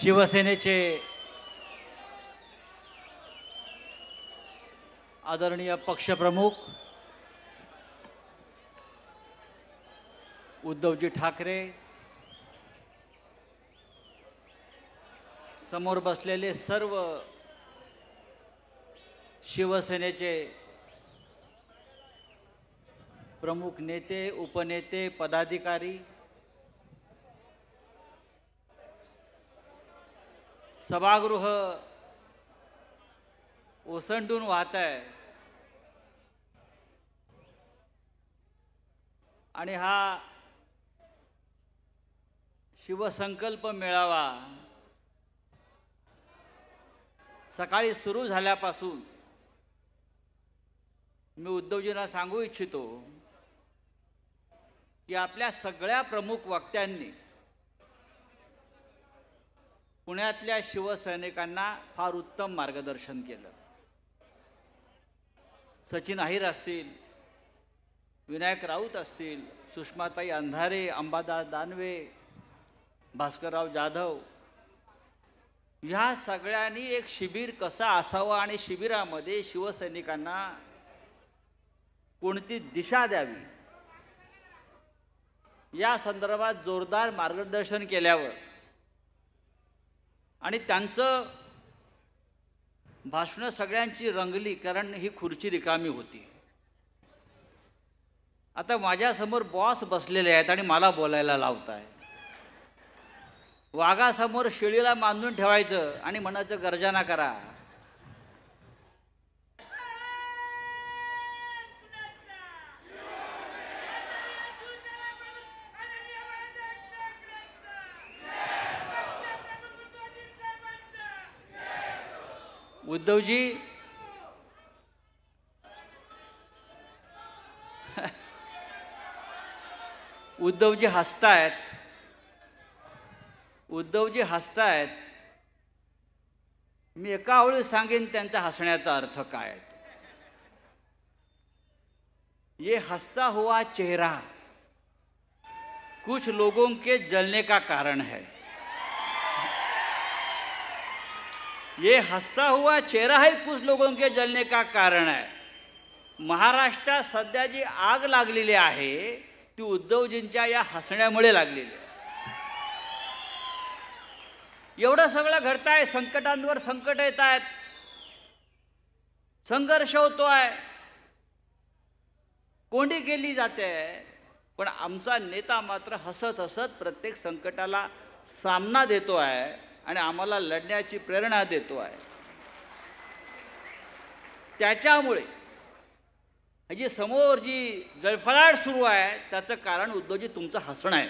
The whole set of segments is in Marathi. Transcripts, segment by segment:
शिवसेनेचे आदरणीय पक्षप्रमुख उद्धवजी ठाकरे, समोर बसलेले सर्व शिवसेनेचे प्रमुख नेते, उपनेते, पदाधिकारी, सभागृह ओसंडून वाहत आहे आणि हा शिवसंकल्प मेळावा सकाळी सुरू झाल्यापासून मी उद्धवजींना सांगू इच्छितो की आपल्या सगळ्या प्रमुख वक्त्यांनी पुण्यातल्या शिवसैनिकांना फार उत्तम मार्गदर्शन केलं. सचिन अहिर असतील, विनायक राऊत असतील, सुषमाताई अंधारे, अंबादास दानवे, भास्करराव जाधव, ह्या सगळ्यांनी एक शिबिर कसा असावं आणि शिबिरामध्ये शिवसैनिकांना कोणती दिशा द्यावी या संदर्भात जोरदार मार्गदर्शन केल्यावर आणि त्यांचं भाषणं सगळ्यांची रंगली, कारण ही खुर्ची रिकामी होती. आता माझ्यासमोर बॉस बसलेले आहेत आणि मला बोलायला लावताय. वाघासमोर शेळीला बांधून ठेवायचं आणि म्हणायचं गर्जना करा. उद्धवजी उद्धवजी हसतायत. उद्धवजी हसतायत. मी एका ओळीत सांगेन त्यांचा हसण्याचा अर्थ काय. ये हंसता हुआ चेहरा कुछ लोगों के जलने का कारण है. ये हंसता हुआ चेहरा है कुछ लोगों के जलने का कारण है. महाराष्ट्रात सध्या जी आग लागलेली आहे ती उद्धवजींच्या या हसण्यामुळे लागलेली आहे. एवढं सगळं घडतंय, संकटांवर संकट येत आहेत, संघर्ष होतोय, कोंडी केली जाते, पण आमचा नेता मात्र हसत हसत प्रत्येक संकटाला सामना देतो आहे आणि आम्हाला लढण्याची प्रेरणा देतो आहे. त्याच्यामुळे जी समोर जी जळफळाट सुरू आहे त्याचं कारण उद्धवजी तुमचं हसणं आहे.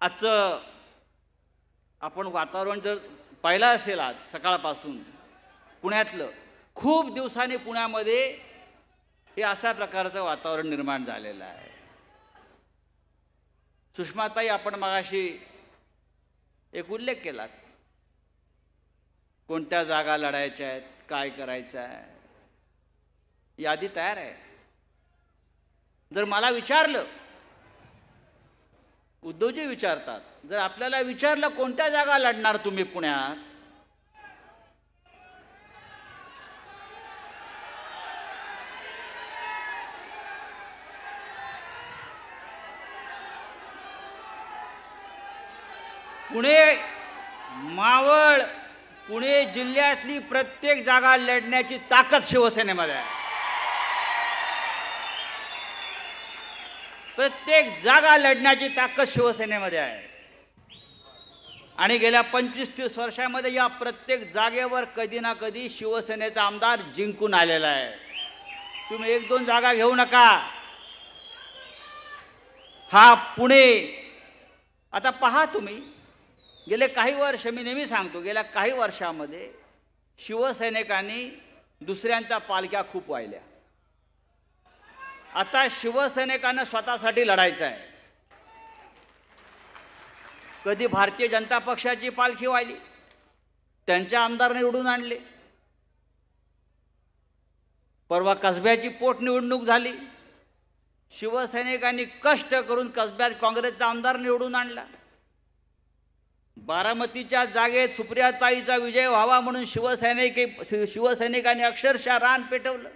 आजचं आपण वातावरण जर पाहिलं असेल, आज सकाळपासून पुण्यातलं, खूप दिवसांनी पुण्यामध्ये हे अशा प्रकारचं वातावरण निर्माण झालेलं आहे. सुषमाताई, आपण मगाशी एक उल्लेख केला, कोणत्या जागा लढायच्या आहेत, काय करायचं आहे, यादी तयार आहे. जर मला विचारलं, उद्धवजी विचारतात, जर आपल्याला विचारलं कोणत्या जागा लढणार तुम्ही पुण्यात, पुणे, मावळ, पुणे जिल्ह्यातली प्रत्येक जागा लढण्याची ताकद शिवसेनेमध्ये आहे. प्रत्येक जागा लढण्याची ताकद शिवसेनेमध्ये आहे. आणि गेल्या 25-30 वर्षामध्ये या प्रत्येक जागेवर कधी ना कधी शिवसेनेचा आमदार जिंकून आलेला आहे. तुम्ही 1-2 जागा घेऊ नका. हा पुणे, आता पहा तुम्ही, गेले काही वर्ष, मी नेहमी सांगतो, गेल्या काही वर्षामध्ये शिवसैनिकांनी दुसऱ्यांच्या पालख्या खूप वाहिल्या. आता शिवसैनिकांना स्वतःसाठी लढायचं आहे. कधी भारतीय जनता पक्षाची पालखी वाहिली, त्यांच्या आमदार निवडून आणले. परवा कसब्याची पोटनिवडणूक झाली, शिवसैनिकांनी कष्ट करून कसब्यात काँग्रेसचा आमदार निवडून आणला. बारामतीच्या जागेत सुप्रियाताईचा विजय व्हावा म्हणून शिवसैनिकांनी अक्षरशः रान पेटवलं.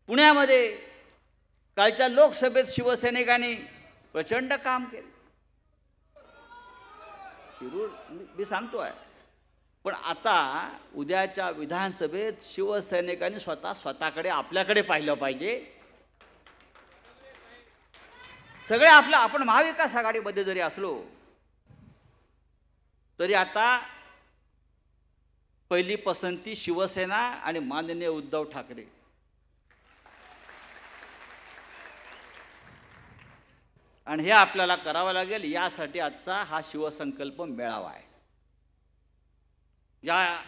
पुण्यामध्ये कालच्या लोकसभेत शिवसैनिकांनी प्रचंड काम केलं. शिरूर मी सांगतोय, पण आता उद्याच्या विधानसभेत शिवसैनिकांनी स्वतःकडे आपल्याकडे पाहिलं पाहिजे. सगळे आपण महाविकास आघाडीमध्ये जरी असलो तरी आता पहिली पसंती शिवसेना आणि माननीय उद्धव ठाकरे. आणि हे आपल्याला करावं लागेल. यासाठी आजचा हा शिवसंकल्प मेळावा आहे. या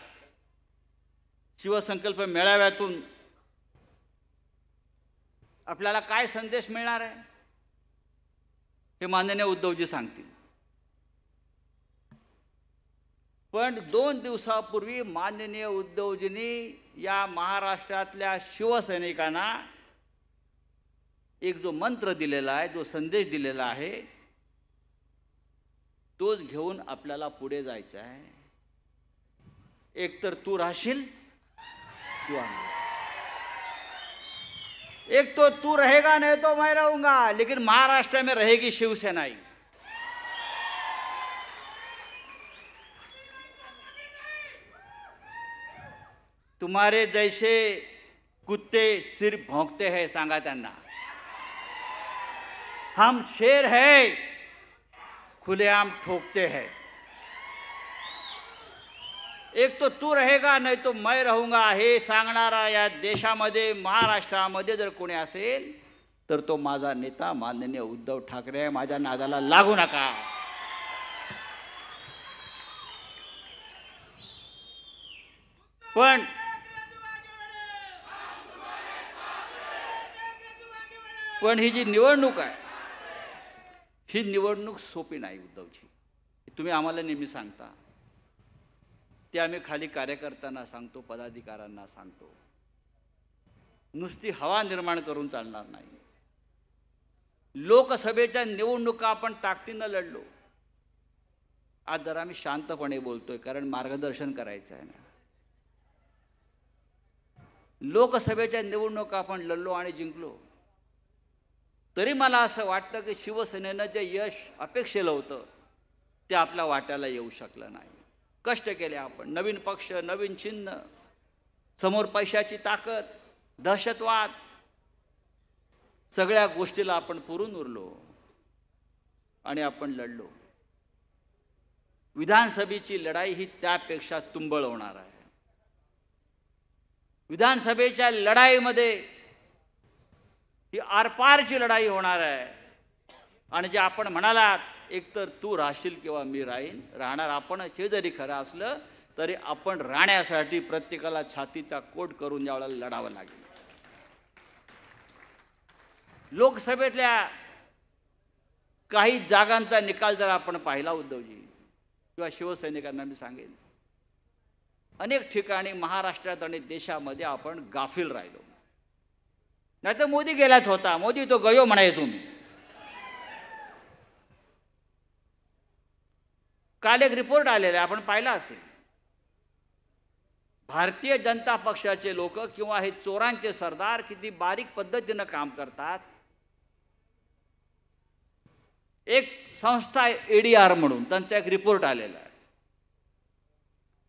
शिवसंकल्प मेळाव्यातून आपल्याला काय संदेश मिळणार आहे हे माननीय उद्धवजी सांगतील. पण 2 दिवसापूर्वी माननीय उद्धवजींनी या महाराष्ट्रातल्या शिवसैनिकांना एक जो मंत्र दिलेला आहे, जो संदेश दिलेला आहे, तोच घेऊन आपल्याला पुढे जायचं आहे. एक तर तू राहशील किंवा एक तो तू रहेगा नहीं तो मैं रहूंगा, लेकिन महाराष्ट्र में रहेगी शिवसेना ही. तुम्हारे जैसे कुत्ते सिर्फ भौंकते हैं, सांगा त्यांना. हम शेर है, खुलेआम ठोकते हैं. एक तो तू रहेगा नहीं तो मैं रहूंगा हे सांगणारा या देशामध्ये, महाराष्ट्रामध्ये जर कोणी असेल तर तो माझा नेता माननीय उद्धव ठाकरे आहे. माझ्या नादाला लागू नका. पण ही जी निवडणूक आहे, ही निवडणूक सोपी नाही उद्धवजी. तुम्ही आम्हाला नेहमी सांगता, ते आम्ही खाली कार्यकर्त्यांना सांगतो, पदाधिकाऱ्यांना सांगतो. नुसती हवा निर्माण करून चालणार नाही. लोकसभेच्या निवडणुका आपण ताकदीनं लढलो. आज जरा आम्ही शांतपणे बोलतोय, कारण मार्गदर्शन करायचं आहे ना. लोकसभेच्या निवडणुका आपण लढलो आणि जिंकलो. तरी मला असं वाटतं की शिवसेनेनं जे यश अपेक्षेलं होतं ते आपल्या वाट्याला येऊ शकलं नाही. कष्ट केले आपण, नवीन पक्ष, नवीन चिन्ह, समोर पैशाची ताकद, दहशतवाद, सगळ्या गोष्टीला आपण पुरून उरलो आणि आपण लढलो. विधानसभेची लढाई ही त्यापेक्षा तुंबळ होणार आहे. विधानसभेच्या लढाईमध्ये ही आरपारची लढाई होणार आहे. आणि जे आपण म्हणालात, एकतर तू राहशील किंवा मी राहणार आपण, हे जरी खरं असलं तरी आपण राहण्यासाठी प्रत्येकाला छातीचा कोट करून यावेळेला लढावं लागेल. लोकसभेतल्या काही जागांचा निकाल जर आपण पाहिला उद्धवजी किंवा शिवसैनिकांना मी सांगेन, अनेक ठिकाणी महाराष्ट्रात आणि देशामध्ये आपण गाफील राहिलो. नाही तर मोदी गेलाच होता, मोदी तो गयो म्हणायचो मी. काल एक रिपोर्ट आलेला आहे, आपण पाहिला असेल. भारतीय जनता पक्षाचे लोक किंवा हे चोरांचे सरदार किती बारीक पद्धतीनं काम करतात. एक संस्था आहे ADR म्हणून, त्यांचा एक रिपोर्ट आलेला आहे.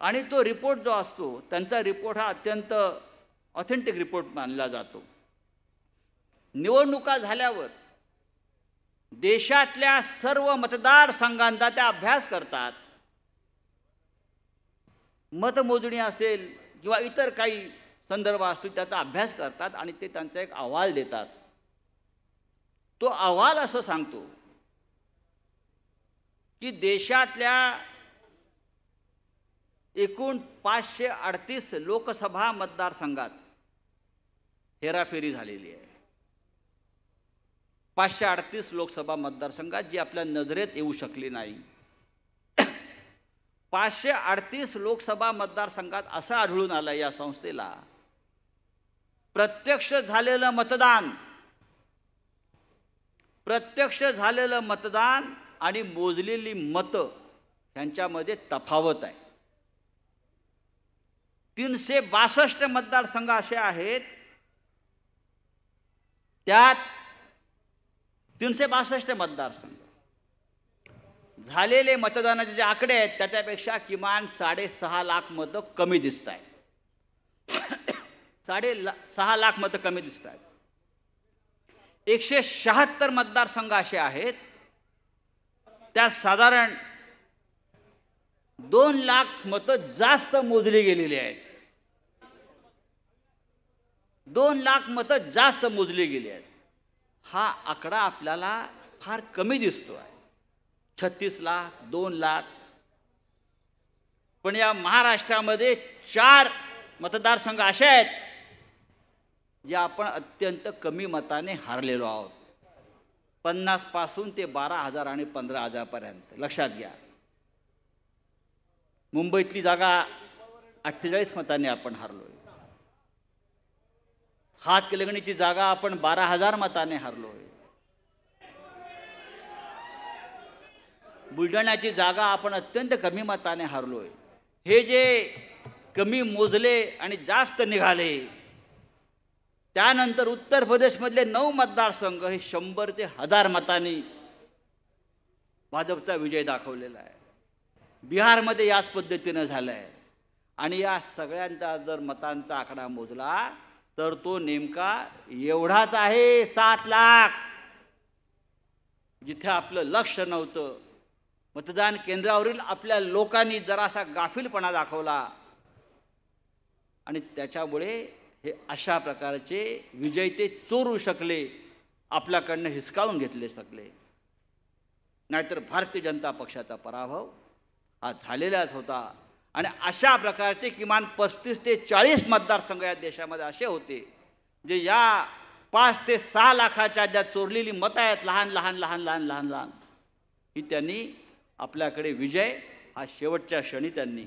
आणि तो रिपोर्ट जो असतो, त्यांचा रिपोर्ट हा अत्यंत ऑथेंटिक रिपोर्ट मानला जातो. निवडणुका झाल्यावर देशातल्या सर्व मतदारसंघांचा त्या अभ्यास करतात. मतमोजणी असेल किंवा इतर काही संदर्भ असतील त्याचा अभ्यास करतात आणि ते त्यांचा एक अहवाल देतात. तो अहवाल असं सांगतो की देशातल्या एकूण 538 लोकसभा मतदारसंघात हेराफेरी झालेली आहे. 538 लोकसभा मतदारसंघात जी आपल्या नजरेत येऊ शकली नाही. 538 लोकसभा मतदारसंघात असं आढळून आलं या संस्थेला, प्रत्यक्ष झालेलं मतदान प्रत्यक्ष झालेलं मतदान आणि मोजलेली मतं यांच्यामध्ये तफावत आहे. 362 मतदारसंघ असे आहेत, त्यात 362 मतदारसंघ झालेले मतदानाचे जे आकडे आहेत त्याच्यापेक्षा किमान 6.5 लाख मतं कमी दिसत आहेत. 6.5 लाख मतं कमी दिसत आहेत. 176 मतदारसंघ असे आहेत, त्यात साधारण 2 लाख मतं जास्त मोजली गेलेली आहेत. 2 लाख मतं जास्त मोजली गेली आहेत. हा आकडा आपल्याला फार कमी दिसतो आहे. 36 लाख, 2 लाख. पण या महाराष्ट्रामध्ये 4 मतदारसंघ असे आहेत जे आपण अत्यंत कमी मताने हारलेलो आहोत. 50 पासून ते 12,000 आणि 15,000 पर्यंत. लक्षात घ्या. मुंबईतली जागा 48 मतांनी आपण हारलोय. हातकणंगलेची जागा आपण 12,000 मताने हारलोय. बुलढाण्याची जागा आपण अत्यंत कमी मताने हारलोय. हे जे कमी मोजले आणि जास्त निघाले, त्यानंतर उत्तर प्रदेशमधले 9 मतदारसंघ हे 100 ते 1000 मतांनी भाजपचा विजय दाखवलेला आहे. बिहारमध्ये याच पद्धतीनं झालं आहे. आणि या सगळ्यांचा जर मतांचा आकडा मोजला तर तो नेमका एवढाच आहे, 7 लाख. जिथे आपलं लक्ष नव्हतं, मतदान केंद्रावरील आपल्या लोकांनी जरासा गाफीलपणा दाखवला आणि त्याच्यामुळे हे अशा प्रकारचे विजय ते चोरू शकले, आपल्याकडनं हिसकावून घेतले शकले. नाहीतर भारतीय जनता पक्षाचा पराभव हा झालेलाच होता. आणि अशा प्रकारचे किमान 35 ते 40 मतदारसंघ या देशामध्ये असे होते जे या 5 ते 6 लाखाच्या ज्या चोरलेली मतं आहेत, लहान लहान लहान लहान लहान लहान, ही त्यांनी आपल्याकडे विजय हा शेवटच्या क्षणी त्यांनी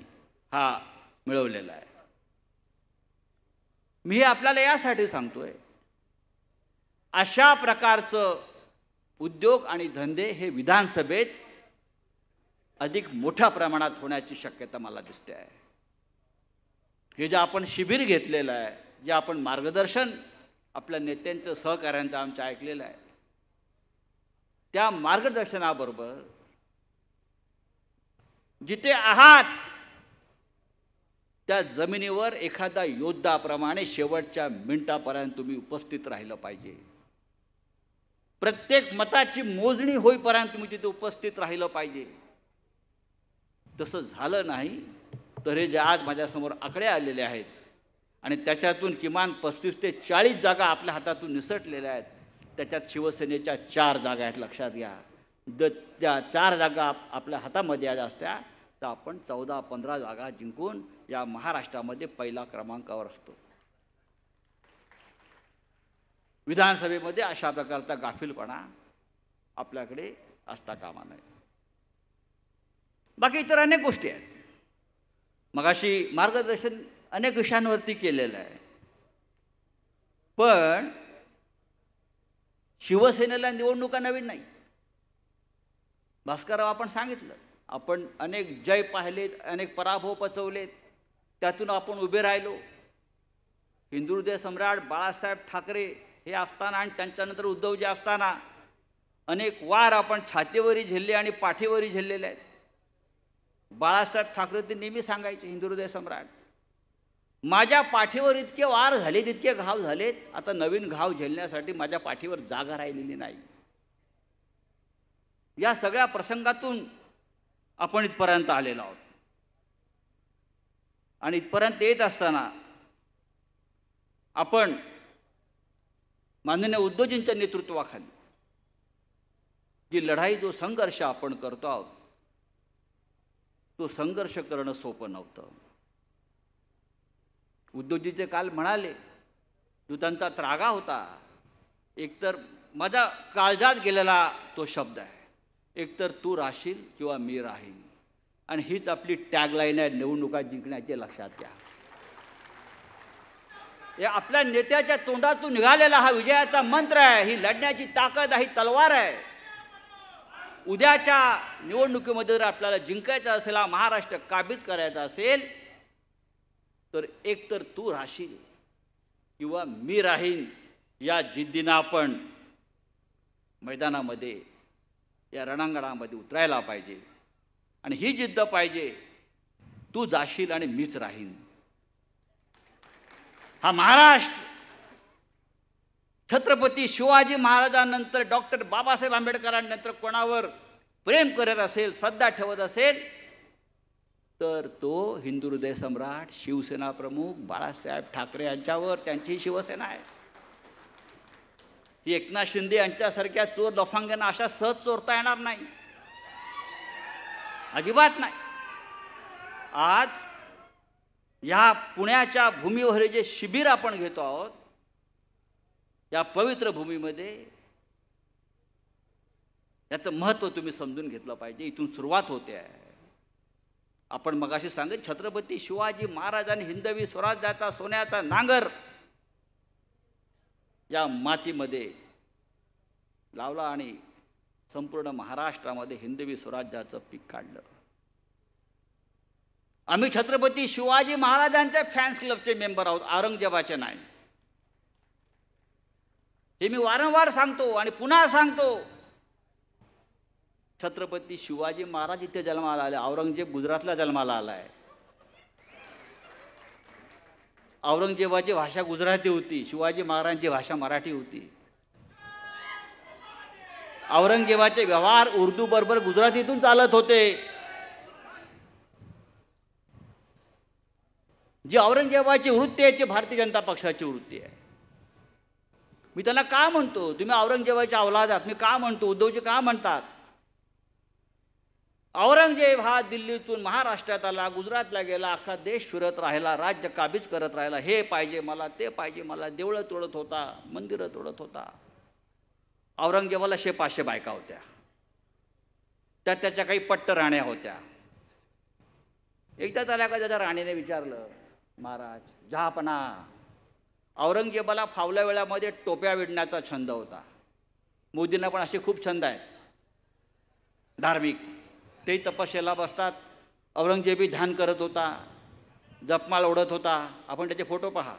हा मिळवलेला आहे. मी हे आपल्याला यासाठी सांगतोय, अशा प्रकारचं उद्योग आणि धंदे हे विधानसभेत अधिक मोठ्या प्रमाणात होण्याची शक्यता मला दिसते आहे. हे जे आपण शिबिर घेतलेलं आहे, जे आपण मार्गदर्शन आपल्या नेत्यांचं सहकाऱ्यांचं आमचं ऐकलेलं आहे, त्या मार्गदर्शनाबरोबर जिथे आहात त्या जमिनीवर एखादा योद्धाप्रमाणे शेवटच्या मिनिटापर्यंत तुम्ही उपस्थित राहिलं पाहिजे. प्रत्येक मताची मोजणी होईपर्यंत तुम्ही तिथे उपस्थित राहिलं पाहिजे. तसं झालं नाही तर हे जे आज माझ्यासमोर आकडे आलेले आहेत आणि त्याच्यातून किमान 35 ते 40 जागा आपल्या हातातून निसटलेल्या आहेत, त्याच्यात शिवसेनेच्या 4 जागा आहेत. लक्षात घ्या. त्या 4 जागा आपल्या हातामध्ये आल्या असत्या तर आपण 14-15 जागा जिंकून या महाराष्ट्रामध्ये पहिला क्रमांकावर असतो. विधानसभेमध्ये अशा प्रकारचा गाफीलपणा आपल्याकडे असता कामा नये. बाकी इतर अनेक गोष्टी आहेत. मगाशी मार्गदर्शन अनेक विषयांवरती केलेलं आहे. पण शिवसेनेला निवडणुका नवीन नाही. भास्करराव आपण सांगितलं, आपण अनेक जय पाहिलेत, अनेक पराभव पचवलेत, त्यातून आपण उभे राहिलो. हिंदुहृदय सम्राट बाळासाहेब ठाकरे हे असताना आणि त्यांच्यानंतर उद्धवजी असताना अनेक वार आपण छातीवरी झेलले आणि पाठीवरी झेललेले आहेत. बाळासाहेब ठाकरे ते नेहमी सांगायचे, हिंदुहृदय सम्राट, माझ्या पाठीवर इतके वार झालेत, इतके घाव झालेत, आता नवीन घाव झेलण्यासाठी माझ्या पाठीवर जागा राहिलेली नाही. या सगळ्या प्रसंगातून आपण इथपर्यंत आलेलो आहोत. आणि इथपर्यंत येत असताना आपण माननीय उद्धवजींच्या नेतृत्वाखाली जी लढाई, जो संघर्ष आपण करतो आहोत, तो संघर्ष करणं सोपं नव्हतं. उद्धवजीचे काल म्हणाले, जो त्यांचा त्रागा होता, एकतर माझ्या काळजात गेलेला तो शब्द आहे, एकतर तू राहशील किंवा मी राहीन. आणि हीच आपली टॅगलाईन आहे निवडणुका जिंकण्याचे. लक्षात घ्या. हे आपल्या नेत्याच्या तोंडातून निघालेला हा विजयाचा मंत्र आहे, ही लढण्याची ताकद आहे, ही तलवार आहे. उद्याच्या निवडणुकीमध्ये जर आपल्याला जिंकायचं असेल, हा महाराष्ट्र काबीज करायचा असेल, तर एकतर तू राहशील किंवा मी राहीन, या जिद्दीनं आपण मैदानामध्ये, या रणांगणामध्ये उतरायला पाहिजे. आणि ही जिद्द पाहिजे, तू जाशील आणि मीच राहीन. हा महाराष्ट्र छत्रपती शिवाजी महाराजांनंतर, डॉक्टर बाबासाहेब आंबेडकरांनंतर कोणावर प्रेम करत असेल, श्रद्धा ठेवत असेल, तर तो हिंदू हृदय सम्राट शिवसेना प्रमुख बाळासाहेब ठाकरे यांच्यावर, त्यांची शिवसेना आहे. ही एकनाथ शिंदे यांच्यासारख्या चोर लफंग्यांना अशा सहज चोरता येणार नाही, अजिबात नाही. आज या पुण्याच्या भूमीवर जे शिबिर आपण घेतो आहोत, या पवित्र भूमीमध्ये, याचं महत्त्व तुम्ही समजून घेतलं पाहिजे. इथून सुरुवात होते आहे. आपण मगाशी सांगितलं, छत्रपती शिवाजी महाराजांनी हिंदवी स्वराज्याचा सोन्याचा नांगर या मातीमध्ये लावला आणि संपूर्ण महाराष्ट्रामध्ये हिंदवी स्वराज्याचं पीक काढलं. आम्ही छत्रपती शिवाजी महाराजांच्या फॅन्स क्लबचे मेंबर आहोत, औरंगजेबाचे नाही. हे मी वारंवार सांगतो आणि पुन्हा सांगतो. छत्रपती शिवाजी महाराज इथे जन्माला आले, औरंगजेब गुजरातला जन्माला आलाय. औरंगजेबाची भाषा गुजराती होती, शिवाजी महाराजांची भाषा मराठी होती. औरंगजेबाचे व्यवहार उर्दू बरोबर गुजरातीतून चालत होते. जी औरंगजेबाची वृत्ती आहे ती भारतीय जनता पक्षाची वृत्ती आहे. मी त्यांना का म्हणतो, तुम्ही औरंगजेबाच्या औलाद आहात, मी का म्हणतो, उद्धवजी का म्हणतात? औरंगजेब हा दिल्लीतून महाराष्ट्रात आला, गुजरातला गेला, अख्खा देश फिरत राहिला, राज्य काबीज करत राहिला. हे पाहिजे मला, ते पाहिजे मला, देवळं तोडत होता, मंदिरं तोडत होता. औरंगजेबाला 500 बायका होत्या, त्यात त्याच्या काही पट्ट राण्या होत्या. एकदा त्याला का त्याच्या राणीने विचारलं, महाराज जहापना, औरंगजेबाला फावल्या वेळामध्ये टोप्या विणण्याचा छंद होता. मोदींना पण असे खूप छंद आहेत धार्मिक. तेही तपश्चर्येला बसतात. औरंगजेबी ध्यान करत होता, जपमाळ ओढत होता. आपण त्याचे फोटो पहा.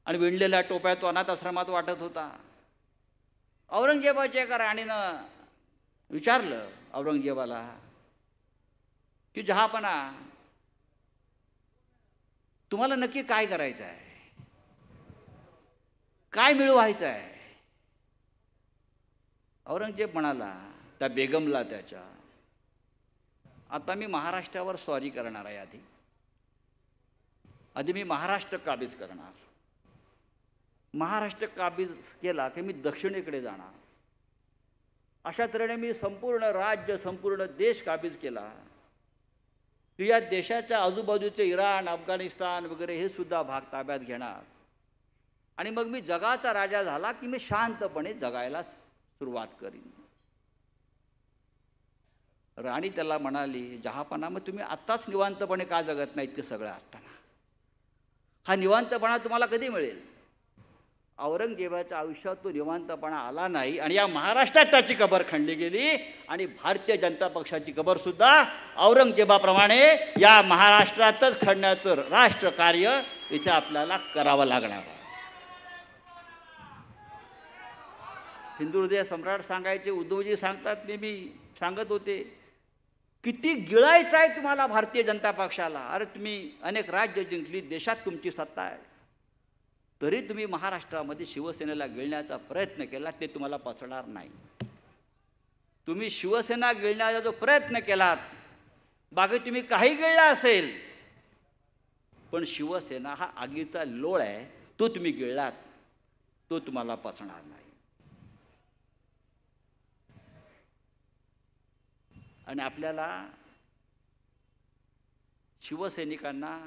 आणि विणलेल्या टोप्या तो अनाथ आश्रमात वाटत होता. औरंगजेबाच्या एका राणीनं विचारलं औरंगजेबाला की जहापना, तुम्हाला नक्की काय करायचं आहे, काय मिळवायचं आहे? औरंगजेब म्हणाला त्या बेगमला त्याच्या, आता मी महाराष्ट्रावर स्वारी करणार आहे. आधी मी महाराष्ट्र काबीज करणार. महाराष्ट्र काबीज केला की मी दक्षिणेकडे जाणार. अशा तऱ्हेने मी संपूर्ण राज्य, संपूर्ण देश काबीज केला की या देशाच्या आजूबाजूचे इराण, अफगाणिस्तान वगैरे हे सुद्धा भाग ताब्यात घेणार. आणि मग मी जगाचा राजा झाला की मी शांतपणे जगायला सुरुवात करीन. राणी त्याला म्हणाली, जहापना, मग तुम्ही आत्ताच निवांतपणे का जगत नाहीत की सगळं असताना? हा निवांतपणा तुम्हाला कधी मिळेल? औरंगजेबाच्या आयुष्यात तो निवांतपणा आला नाही आणि या महाराष्ट्रात त्याची कबर खणली गेली. आणि भारतीय जनता पक्षाची कबर सुद्धा औरंगजेबाप्रमाणे या महाराष्ट्रातच खणण्याचं राष्ट्र कार्य इथे आपल्याला करावं लागणार आहे. हिंदू हृदय सम्राट सांगायचे, उद्धवजी सांगतात, नेहमी सांगत होते, किती गिळायचं आहे तुम्हाला भारतीय जनता पक्षाला? अरे तुम्ही अनेक राज्य जिंकली, देशात तुमची सत्ता आहे, तरी तुम्ही महाराष्ट्रामध्ये शिवसेनेला गिळण्याचा प्रयत्न केला, ते तुम्हाला पचणार नाही. तुम्ही शिवसेना गिळण्याचा जो प्रयत्न केलात, बाकी तुम्ही काही गिळला असेल, पण शिवसेना हा आगीचा लोळ आहे, तो तुम्ही गिळलात, तो तुम्हाला पचणार नाही. आणि आपल्याला शिवसैनिकांना,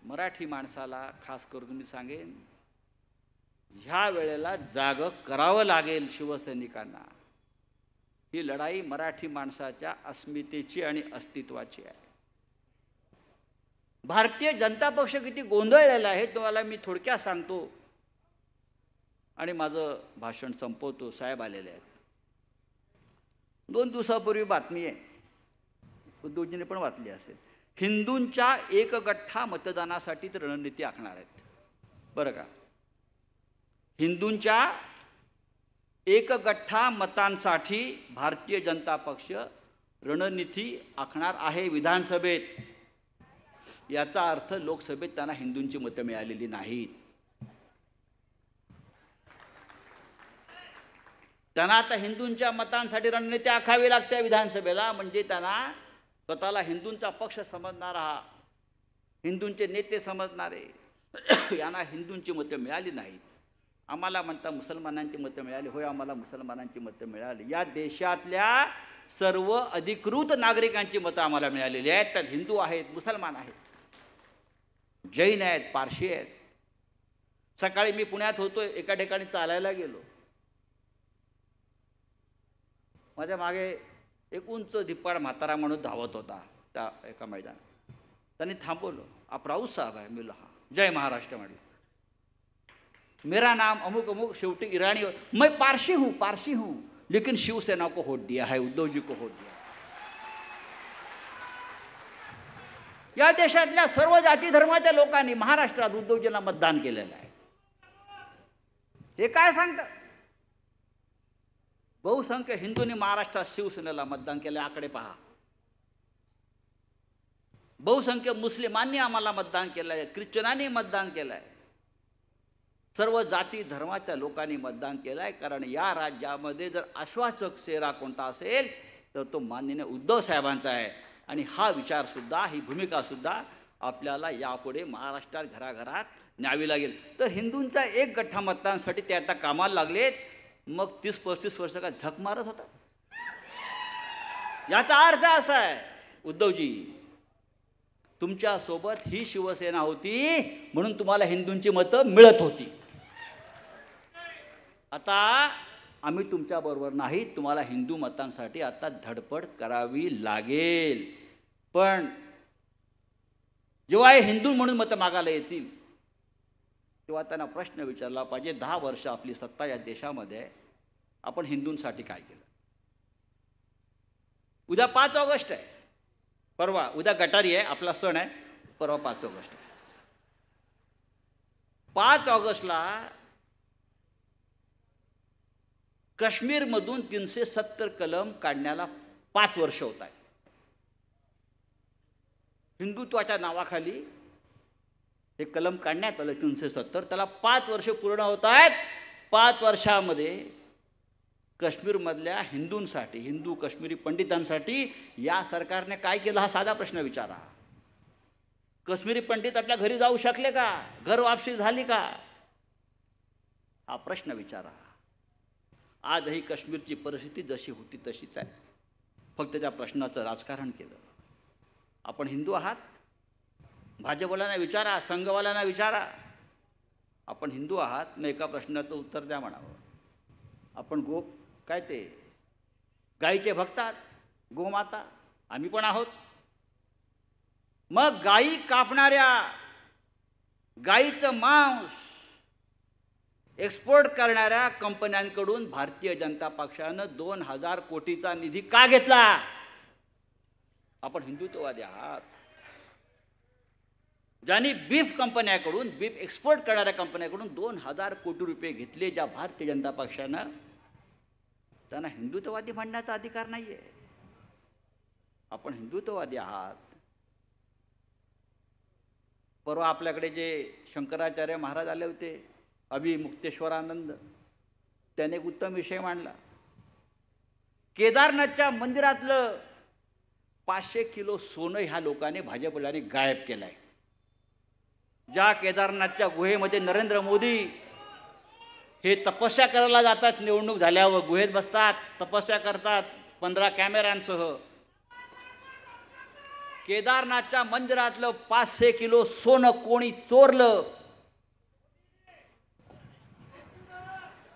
मराठी माणसाला खास करून मी सांगेन, ह्या वेळेला जागं करावं लागेल शिवसैनिकांना. ही लढाई मराठी माणसाच्या अस्मितेची आणि अस्तित्वाची आहे. भारतीय जनता पक्ष किती गोंधळलेला आहे तुम्हाला मी थोडक्यात सांगतो आणि माझं भाषण संपवतो. साहेब आलेले आहेत. 2 दिवसापूर्वी बातमी आहे, उद्धवजीने पण वाचली असेल. हिंदूंच्या एकगठ्ठा मतदानासाठी ते रणनीती आखणार आहेत. बरं का, हिंदूंच्या एकगठ्ठा मतांसाठी भारतीय जनता पक्ष रणनीती आखणार आहे विधानसभेत. याचा अर्थ लोकसभेत त्यांना हिंदूंची मतं मिळालेली नाहीत. त्यांना आता हिंदूंच्या मतांसाठी रणनीती आखावी लागते विधानसभेला. म्हणजे त्यांना स्वतःला हिंदूंचा पक्ष समजणारा, हिंदूंचे नेते समजणारे यांना हिंदूंची मतं मिळाली नाहीत. आम्हाला म्हणता मुसलमानांची मतं मिळाली. होय, आम्हाला मुसलमानांची मतं मिळाली. या देशातल्या सर्व अधिकृत नागरिकांची मतं आम्हाला मिळालेली आहेत. त्यात हिंदू आहेत, मुसलमान आहेत, जैन आहेत, पारशी आहेत. सकाळी मी पुण्यात होतो, एका ठिकाणी चालायला गेलो. माझ्या मागे एक उंच धिप्पाड म्हातारा म्हणून धावत होता त्या एका मैदानात. त्यांनी थांबवलं. आप राऊत साहब आहे? मी म्हणलं हां. जय महाराष्ट्र म्हटलं. मेरा नाम अमुक अमुक, शेवटी ईरानी. मैं पारसी हूँ लेकिन शिवसेना को वोट दिया है, उद्धव जी को वोट दिया. या देशातल्या सर्व जाती धर्माच्या लोकांनी महाराष्ट्रात उद्धवजींना मतदान केलेलं आहे. हे काय सांगतात? बहुसंख्य हिंदूंनी महाराष्ट्रात शिवसेनेला मतदान केलं. आकडे पहा. बहुसंख्य मुस्लिमांनी आम्हाला मतदान केलं आहे, ख्रिश्चनांनी मतदान केलं आहे, सर्व जाती धर्माच्या लोकांनी मतदान केलं आहे. कारण या राज्यामध्ये जर आश्वासक चेहरा कोणता असेल तर तो माननीय उद्धव साहेबांचा आहे. आणि हा विचारसुद्धा, ही भूमिकासुद्धा आपल्याला यापुढे महाराष्ट्रात घराघरात न्यावी लागेल. तर हिंदूंचा एक गठ्ठा मतदानासाठी ते आता कामाला लागलेत. मग 30-35 वर्ष का झक मारत होता? याचा अर्थ असा आहे, उद्धवजी तुमच्या सोबत ही शिवसेना होती म्हणून तुम्हाला हिंदूंची मतं मिळत होती. आता आम्ही तुमच्या बरोबर नाही. तुम्हाला हिंदू मतांसाठी आता धडपड करावी लागेल. पण जेव्हा हे हिंदू म्हणून मतं मागायला येतील तेव्हा त्यांना प्रश्न विचारला पाहिजे, 10 वर्ष आपली सत्ता या देशामध्ये आपण हिंदूंसाठी काय केलं? उद्या 5 ऑगस्ट आहे, परवा उद्या गटारी आहे, आपला सण आहे, परवा 5 ऑगस्ट आहे. 5 ऑगस्टला काश्मीरमधून 370 कलम काढण्याला 5 वर्ष होत आहेत. हिंदुत्वाच्या नावाखाली हे कलम काढण्यात आलं 370, त्याला 5 वर्ष पूर्ण होत आहेत. 5 वर्षामध्ये काश्मीरमधल्या हिंदूंसाठी, हिंदू काश्मीरी पंडितांसाठी या सरकारने काय केलं? हा साधा प्रश्न विचारा. काश्मीरी पंडित आपल्या घरी जाऊ शकले का? घर वापसी झाली का? हा प्रश्न विचारा. आजही काश्मीरची परिस्थिती जशी होती तशीच आहे. फक्त त्या प्रश्नाचं राजकारण केलं. आपण हिंदू आहात? भाजपवाल्यांना विचारा, संघवाल्यांना विचारा, आपण हिंदू आहात? मग एका प्रश्नाचं उत्तर द्या म्हणावं. आपण काय ते गायीचे भक्त आहात? गोमाता? आम्ही पण आहोत. मग गायी कापणाऱ्या, गायीचं मांस एक्सपोर्ट करणाऱ्या कंपन्यांकडून भारतीय जनता पक्षानं 2000 कोटीचा निधी का घेतला? आपण हिंदुत्ववादी आहात. ज्यांनी बीफ कंपन्याकडून, बीफ एक्सपोर्ट करणाऱ्या कंपन्याकडून 2000 कोटी रुपये घेतले ज्या भारतीय जनता पक्षानं, त्यांना हिंदुत्ववादी म्हणण्याचा अधिकार नाहीये. आपण हिंदुत्ववादी आहात. परवा आपल्याकडे जे शंकराचार्य महाराज आले होते, अभिमुक्तेश्वरानंद, त्याने एक उत्तम विषय मांडला. केदारनाथच्या मंदिरातलं 500 किलो सोनं ह्या लोकांनी, भाजपवाल्यांनी गायब केलंय. ज्या केदारनाथच्या गुहेमध्ये नरेंद्र मोदी हे तपस्या करायला जातात, निवडणूक झाल्यावर गुहेत बसतात, तपस्या करतात 15 कॅमेऱ्यांसह, केदारनाथच्या मंदिरातलं 500 किलो सोनं कोणी चोरलं?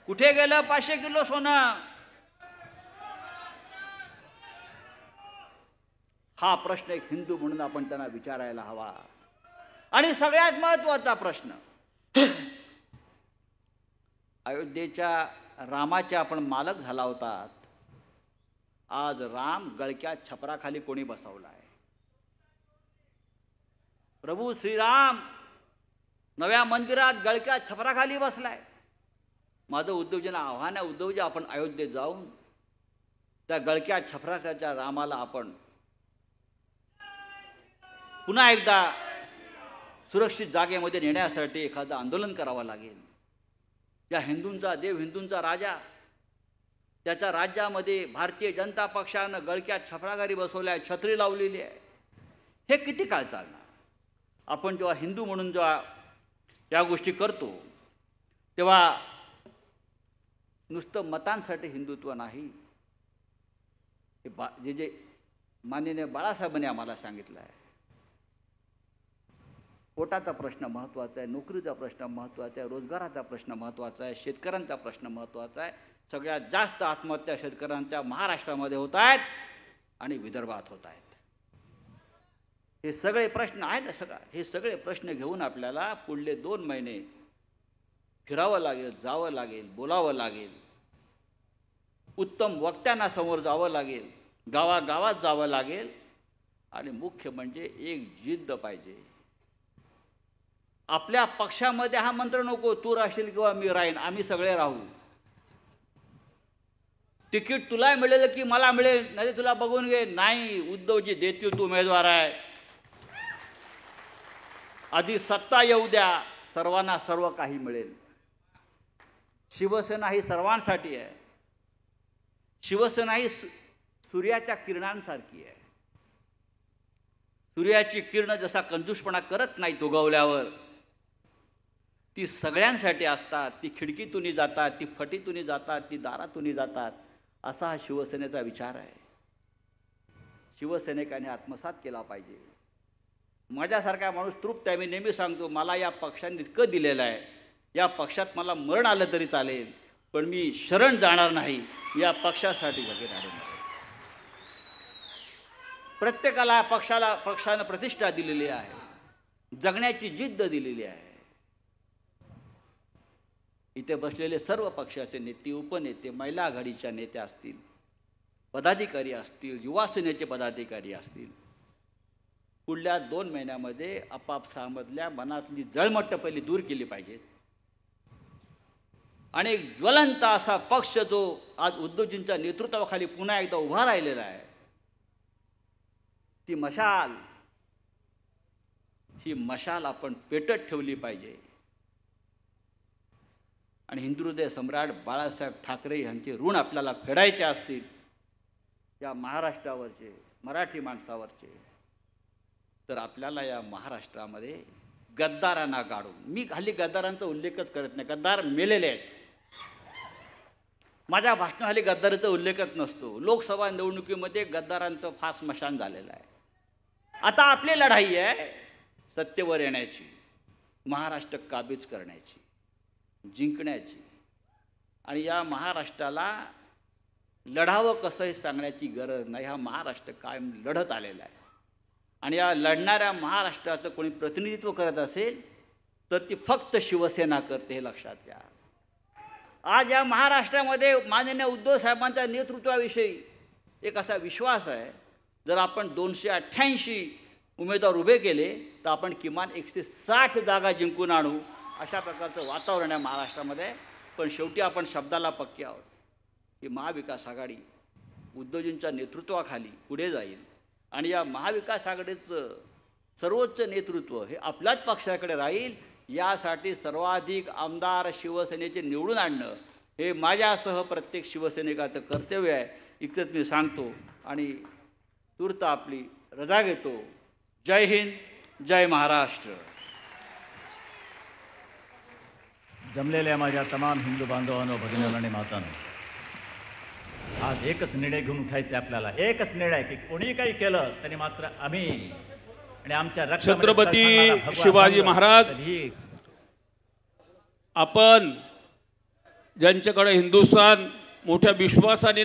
कुठे गेलं 500 किलो सोनं? हा प्रश्न एक हिंदू म्हणून आपण त्यांना विचारायला हवा. आणि सगळ्यात महत्त्वाचा प्रश्न, अयोध्येच्या रामाचे आपण मालक झाला होतात, आज राम गळक्या छपराखाली कोणी बसवलाय? प्रभू श्रीराम नव्या मंदिरात गळक्या छपराखाली बसलाय. माझं उद्धवजींना आव्हान आहे, उद्धवजी आपण अयोध्येत जाऊन त्या गळक्या छपराखालच्या रामाला आपण पुन्हा एकदा सुरक्षित जागेमध्ये नेण्यासाठी एखादं आंदोलन करावं लागेल. या हिंदूंचा देव, हिंदूंचा राजा, त्याच्या राज्यामध्ये भारतीय जनता पक्षानं गळक्या छपराखाली बसवल्या, छत्री लावलेली आहे. हे किती काळ चालणार? आपण जेव्हा हिंदू म्हणून जेव्हा या गोष्टी करतो तेव्हा नुसतं मतांसाठी हिंदुत्व नाही, हे जे माननीय बाळासाहेबांनी आम्हाला सांगितलं आहे, पोटाचा प्रश्न महत्त्वाचा आहे, नोकरीचा प्रश्न महत्त्वाचा आहे, रोजगाराचा प्रश्न महत्त्वाचा आहे, शेतकऱ्यांचा प्रश्न महत्त्वाचा आहे. सगळ्यात जास्त आत्महत्या शेतकऱ्यांच्या महाराष्ट्रामध्ये होत आहेत आणि विदर्भात होत आहेत. हे सगळे प्रश्न आहेत ना, हे सगळे प्रश्न घेऊन आपल्याला पुढले 2 महिने फिरावं लागेल, जावं लागेल, बोलावं लागेल, उत्तम वक्त्यांना समोर जावं लागेल, गावागावात जावं लागेल आणि मुख्य म्हणजे एक जिद्द पाहिजे. आपल्या पक्षामध्ये हा मंत्र नको, तू राहशील किंवा मी राहीन, आम्ही सगळे राहू. तिकीट तुला मिळेल की मला मिळेल, नाही तुला बघून घे. नाही, उद्धवजी देतील, तू उमेदवार आहे, आधी सत्ता येऊ द्या, सर्वांना सर्व काही मिळेल. शिवसेना ही सर्वांसाठी आहे. शिवसेना ही सूर्याच्या किरणांसारखी आहे. सूर्याची किरण जसा कंजूसपणा करत नाही उगवल्यावर, ती सगळ्यांसाठी असतात. ती खिडकीतूनही जातात, ती फटीतूनही जातात, ती दारातूनही जातात. असा हा शिवसेनेचा विचार आहे. शिवसैनिकांनी आत्मसात केला पाहिजे. माझ्यासारखा माणूस तृप्त आहे. मी नेहमी सांगतो, मला या पक्षाने इतकं दिलेलं आहे, या पक्षात मला मरण आलं तरी चालेल, पण मी शरण जाणार नाही, या पक्षासाठी जगेन आहे. प्रत्येकाला पक्षानं प्रतिष्ठा दिलेली आहे, जगण्याची जिद्द दिलेली आहे. इथे बसलेले सर्व पक्षाचे नेते, उपनेते, महिला आघाडीच्या नेत्या असतील, पदाधिकारी असतील, युवा सेनेचे पदाधिकारी असतील, पुढल्या 2 महिन्यामध्ये आपापसामधल्या मनातली जळमट्ट पहिली दूर केली पाहिजेत आणि एक ज्वलंत असा पक्ष जो आज उद्धवजींच्या नेतृत्वाखाली पुन्हा एकदा उभा राहिलेला आहे, ही मशाल आपण पेटत ठेवली पाहिजे. आणि हिंदुहृदय सम्राट बाळासाहेब ठाकरे यांचे ऋण आपल्याला फेडायचे असतील या महाराष्ट्रावरचे, मराठी माणसावरचे, तर आपल्याला या महाराष्ट्रामध्ये गद्दारांना गाडून, मी हल्ली गद्दारांचा उल्लेखच करत नाही, गद्दार मेलेले आहेत. माझ्या भाषणाखाली गद्दारीचा उल्लेखच नसतो. लोकसभा निवडणुकीमध्ये गद्दारांचं फार स्मशान झालेलं आहे. आता आपली लढाई आहे सत्तेवर येण्याची, महाराष्ट्र काबीज करण्याची, जिंकण्याची. आणि या महाराष्ट्राला लढावं कसं हे सांगण्याची गरज नाही. हा महाराष्ट्र कायम लढत आलेला आहे आणि या लढणाऱ्या महाराष्ट्राचं कोणी प्रतिनिधित्व करत असेल तर ती फक्त शिवसेना करते, हे लक्षात घ्या. आज या महाराष्ट्रामध्ये माननीय उद्धव साहेबांच्या नेतृत्वाविषयी एक असा विश्वास आहे, जर आपण 288 उमेदवार उभे केले तर आपण किमान 160 जागा जिंकून आणू, अशा प्रकारचं वातावरण आहे महाराष्ट्रामध्ये. पण शेवटी आपण शब्दाला पक्के आहोत की महाविकास आघाडी उद्धवजींच्या नेतृत्वाखाली पुढे जाईल आणि या महाविकास आघाडीचं सर्वोच्च नेतृत्व हे आपल्याच पक्षाकडे राहील. यासाठी सर्वाधिक आमदार शिवसेनेचे निवडून आणणं हे माझ्यासह प्रत्येक शिवसैनिकाचं कर्तव्य आहे. इतकंच मी सांगतो आणि तूर्त आपली रजा घेतो. जय हिंद, जय महाराष्ट्र. जमलेल्या माझ्या तमाम हिंदू बांधवांनो, भगिनींनो आणि मातांनो, आज एकच निर्णय घेऊन उठायचे आपल्याला. एकच निर्णय की कोणी काही केलं तरी मात्र आम्ही आणि आमच्या छत्रपती शिवाजी महाराज, आपण ज्यांच्याकडे हिंदुस्थान मोठ्या विश्वासाने